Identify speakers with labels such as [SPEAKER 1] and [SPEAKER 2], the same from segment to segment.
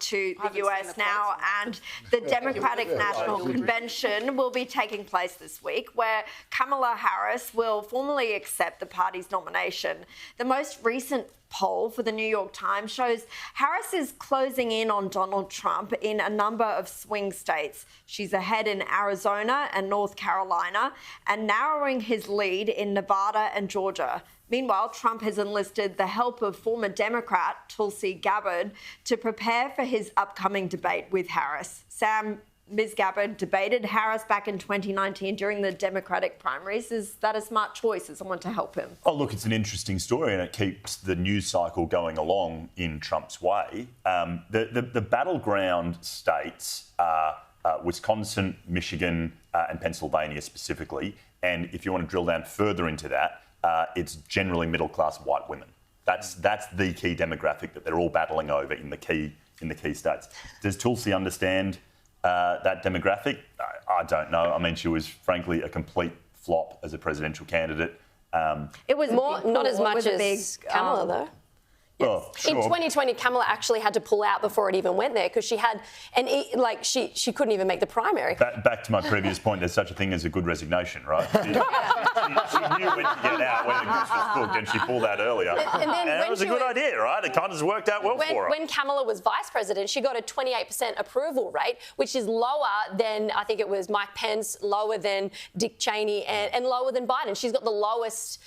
[SPEAKER 1] to the US now, and the Democratic National Convention will be taking place this week, where Kamala Harris will formally accept the party's nomination. The most recent poll for the New York Times shows Harris is closing in on Donald Trump in a number of swing states. She's ahead in Arizona and North Carolina and narrowing his lead in Nevada and Georgia. Meanwhile, Trump has enlisted the help of former Democrat Tulsi Gabbard to prepare for his upcoming debate with Harris. Sam, Ms. Gabbard debated Harris back in 2019 during the Democratic primaries. Is that a smart choice as someone to help him?
[SPEAKER 2] Oh, look, it's an interesting story and it keeps the news cycle going along in Trump's way. The battleground states are Wisconsin, Michigan and Pennsylvania specifically. And if you want to drill down further into that, it's generally middle-class white women. That's the key demographic that they're all battling over in the key states. Does Tulsi understand that demographic? I don't know. I mean, she was frankly a complete flop as a presidential candidate.
[SPEAKER 3] It was more, not as much as Kamala, though.
[SPEAKER 2] Yes. Oh, sure.
[SPEAKER 3] In 2020, Kamala actually had to pull out before it even went there because she had, she couldn't even make the primary.
[SPEAKER 2] Back to my previous point, there's such a thing as a good resignation, right? She knew when to get out when the goose was cooked, and she pulled out earlier. And it was a good idea, right? It kind of worked out well for her.
[SPEAKER 3] When Kamala was vice president, she got a 28% approval rate, which is lower than, I think it was Mike Pence, lower than Dick Cheney, and lower than Biden. She's got the lowest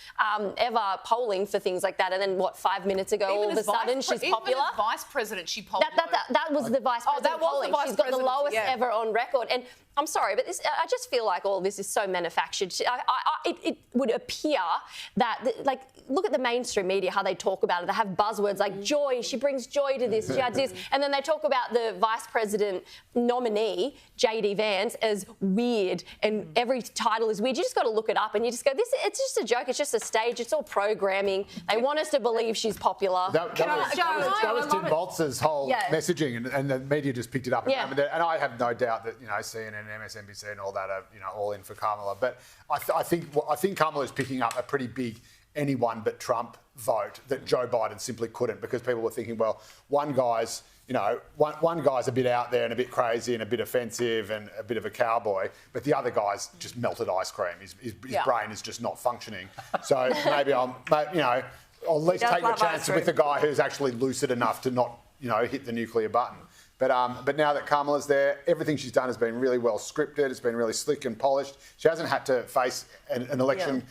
[SPEAKER 3] ever polling for things like that. And then, 5 minutes ago, all of a sudden she's popular.
[SPEAKER 4] Even as vice president, she polled.
[SPEAKER 3] That was the vice president polling. She's got the lowest ever on record. And I'm sorry, but I just feel like all of this is so manufactured. It would appear that, look at the mainstream media, how they talk about it. They have buzzwords like joy. She brings joy to this. She adds this. And then they talk about the vice president nominee, J.D. Vance, as weird. And every title is weird. You just got to look it up and you just go, it's just a joke. It's just a stage. It's all programming. They want us to believe she's popular.
[SPEAKER 5] That was Tim Baltz's whole messaging, and the media just picked it up. And I have no doubt that CNN and MSNBC and all that are all in for Kamala. But I think Kamala is picking up a pretty big anyone but Trump vote that Joe Biden simply couldn't, because people were thinking, well, one guy's a bit out there and a bit crazy and a bit offensive and a bit of a cowboy, but the other guy's just melted ice cream. His brain is just not functioning. So maybe I'll at least take the chance with the guy who's actually lucid enough to not hit the nuclear button. But now that Kamala's there, everything she's done has been really well scripted. It's been really slick and polished. She hasn't had to face an election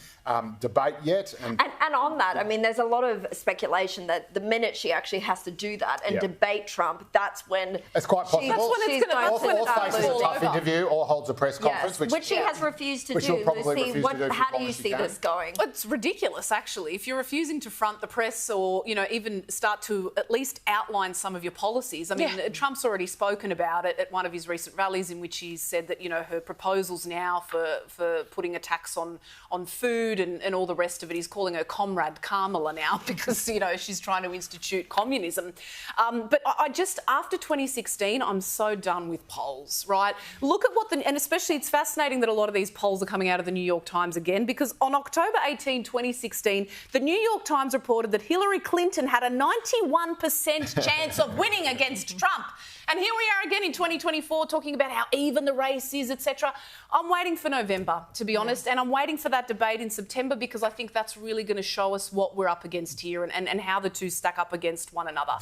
[SPEAKER 5] debate yet. And
[SPEAKER 1] on that, I mean, there's a lot of speculation that the minute she actually has to do that and debate Trump, that's when
[SPEAKER 5] it's quite possible. That's when it's faces a tough interview or holds a press conference,
[SPEAKER 1] which she has refused to do. How do you see this going?
[SPEAKER 4] It's ridiculous, actually. If you're refusing to front the press or even start to at least outline some of your policies. I mean, Trump's already spoken about it at one of his recent rallies, in which he said that her proposals now for putting a tax on food and all the rest of it, he's calling her Comrade Kamala now because she's trying to institute communism. But I just, after 2016, I'm so done with polls, right? Look at and especially it's fascinating that a lot of these polls are coming out of the New York Times again, because on October 18, 2016, the New York Times reported that Hillary Clinton had a 91% chance of winning against Trump. And here we are again in 2024 talking about how even the race is, etc. I'm waiting for November, to be honest, and I'm waiting for that debate in September, because I think that's really going to show us what we're up against here and how the two stack up against one another.